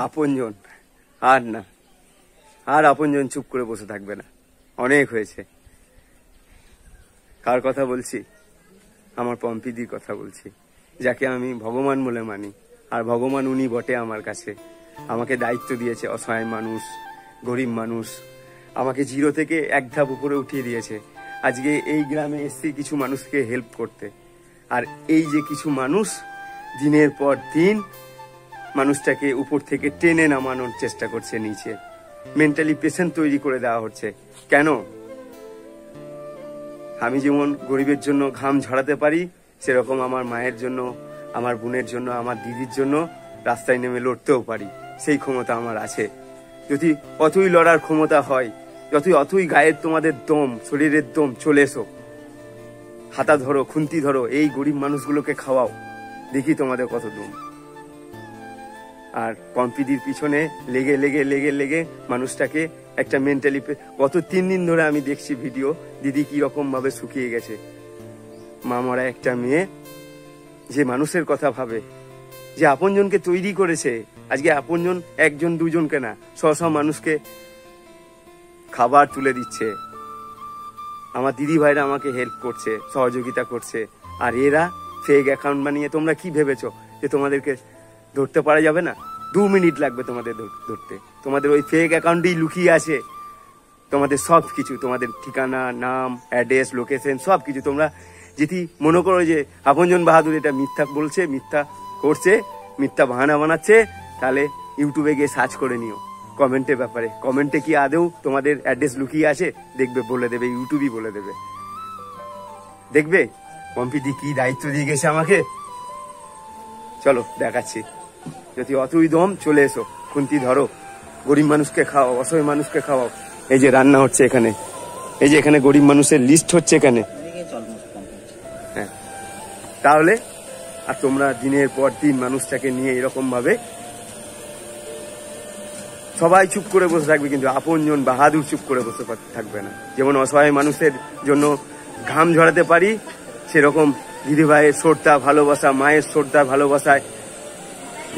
আপনজন আর না, আর আপনজন চুপ করে বসে থাকবে না, অনেক হয়েছে। কার কথা বলছি? আমার পম্পিদির কথা বলছি, যাকে আমি ভগবান বলে মানি। আর ভগবান উনি বটে আমার কাছে। আমাকে দায়িত্ব দিয়েছে, অসহায় মানুষ, গরিব মানুষ, আমাকে জিরো থেকে এক ধাপ উপরে উঠিয়ে দিয়েছে। আজকে এই গ্রামে এসছি কিছু মানুষকে হেল্প করতে। আর এই যে কিছু মানুষ দিনের পর দিন মানুষটাকে উপর থেকে টেনে নামানোর চেষ্টা করছে নিচে, মেন্টালি পেশেন্ট তৈরি করে দেওয়া হচ্ছে। কেন? আমি যেমন গরিবের জন্য ঘাম ঝরাতে পারি, সেরকম আমার মায়ের জন্য, আমার বোনের জন্য, আমার দিদির জন্য রাস্তায় নেমে লড়তেও পারি। সেই ক্ষমতা আমার আছে। যদি অতই লড়ার ক্ষমতা হয়, অতই গায়ের তোমাদের দম, শরীরের দম, চলে এসো, হাতা ধরো, খুন্তি ধরো, এই গরিব মানুষগুলোকে খাওয়াও, দেখি তোমাদের কত দম। আর পম্পিদির পিছনে লেগে লেগে লেগে লেগে মানুষটাকে একটা মেন্টালি, গত 3 দিন ধরে আমি দেখছি ভিডিও, দিদি কি রকম ভাবে শুকিয়ে গেছে। মা মরা একটা মেয়ে যে মানুষের কথা ভাবে, যে আপনজনকে তৈরি করেছে। আজকে আপনজন একজন দুজনকে না, শ মানুষকে খাবার তুলে দিচ্ছে। আমার দিদি ভাইরা আমাকে হেল্প করছে, সহযোগিতা করছে। আর এরা ফেক অ্যাকাউন্ট বানিয়ে, তোমরা কি ভেবেছো যে তোমাদেরকে ধরতে পারা যাবে না? 2 মিনিট লাগবে তোমাদের ধরতে। তোমাদের ওই ফেক অ্যাকাউন্টেই লুকিয়ে আছে তোমাদের সব কিছু, তোমাদের ঠিকানা, নাম, অ্যাড্রেস, লোকেশন, সব কিছু। তোমরা যদি মনে করো যে আপনজন বাহাদুর এটা মিথ্যা বলছে, মিথ্যা করছে, মিথ্যা বাহানা বানাচ্ছে, তাহলে ইউটিউবে গিয়ে সার্চ করে নিও কমেন্টের ব্যাপারে। কমেন্টে কি আদৌ তোমাদের অ্যাড্রেস লুকিয়ে আছে? দেখবে, বলে দেবে, ইউটিউবই বলে দেবে। দেখবে পম্পিদি কি দায়িত্ব দিয়ে গেছে আমাকে। চলো দেখাচ্ছি। যদি অতই দম, চলে এসো, খুন্তি ধরো, গরিব মানুষকে খাওয়াও, অসহায় মানুষকে খাওয়াও। এই যে রান্না হচ্ছে এখানে, এই যে এখানে গরিব মানুষের লিস্ট হচ্ছে এখানে। হ্যাঁ, তাহলে আর তোমরা দিনের পর দিন মানুষটাকে নিয়ে এরকম ভাবে সবাই চুপ করে বসে থাকবে, কিন্তু আপনজন বাহাদুর চুপ করে বসে থাকবে না। যেমন অসহায় মানুষের জন্য ঘাম ঝরাতে পারি, সেরকম দিদিভাইয়ের শ্রদ্ধা, ভালোবাসা, মায়ের শ্রদ্ধা, ভালোবাসায়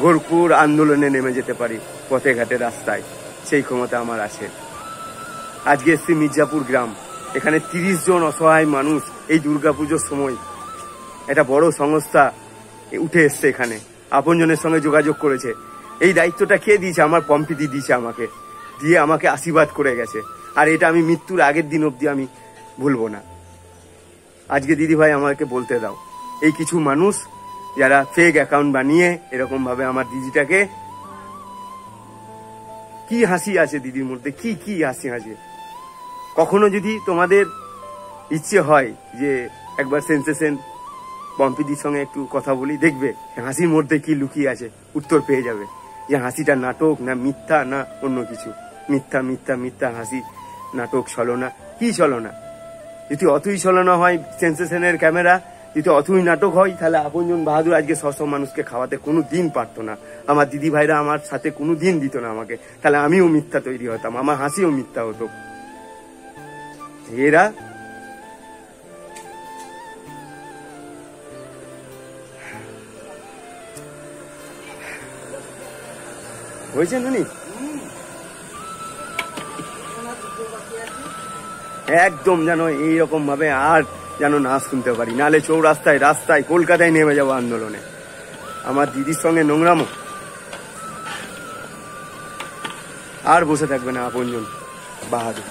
ভরপুর আন্দোলনে নেমে যেতে পারি পথে ঘাটে রাস্তায়। সেই ক্ষমতা আমার আছে। আজকে এসছি মির্জাপুর গ্রাম, এখানে 30 জন অসহায় মানুষ এই দুর্গাপুজোর সময় একটা বড় সংস্থা উঠে এসছে এখানে, আপনজনের সঙ্গে যোগাযোগ করেছে। এই দায়িত্বটা কে দিয়েছে? আমার পম্পিদি দিয়েছে আমাকে, দিয়ে আমাকে আশীর্বাদ করে গেছে। আর এটা আমি মৃত্যুর আগের দিন অবধি আমি ভুলবো না। আজকে দিদি ভাই আমাকে বলতে দাও, এই কিছু মানুষ যারা ফেক অ্যাকাউন্ট বানিয়ে এরকম ভাবে আমার দিদিটাকে, কি হাসি আছে দিদির মধ্যে, কি কি হাসি আছে। কখনো যদি তোমাদের ইচ্ছে হয় যে একবার সেন্সেশন পম্পিদির সঙ্গে একটু কথা বলি, দেখবে হাসির মধ্যে কি লুকিয়ে আছে, উত্তর পেয়ে যাবে যে হাসিটা নাটক না মিথ্যা না অন্য কিছু। মিথ্যা মিথ্যা মিথ্যা হাসি, নাটক, ছলনা। কি ছলনা? যদি অতই ছলনা হয় সেন্সেশনের ক্যামেরা, যদি অতই নাটক হয়, তাহলে আপনজন বাহাদুর আজকে 100 মানুষকে খাওয়াতে কোনো দিন পারতো না। আমার দিদি ভাইরা আমার সাথে কোনো দিন দিত না আমাকে, তাহলে আমিও মিথ্যা তৈরি হতাম, আমার হাসিও মিথ্যা হতো। এরা হয়েছে নানি একদম যেন এইরকম ভাবে আর যেন না শুনতে পারি, নালে চৌরাস্তায়, রাস্তায়, কলকাতায় নেমে যাবো আন্দোলনে। আমার দিদির সঙ্গে নোংরামো আর বসে থাকবে না আপনজন বাহাদুর।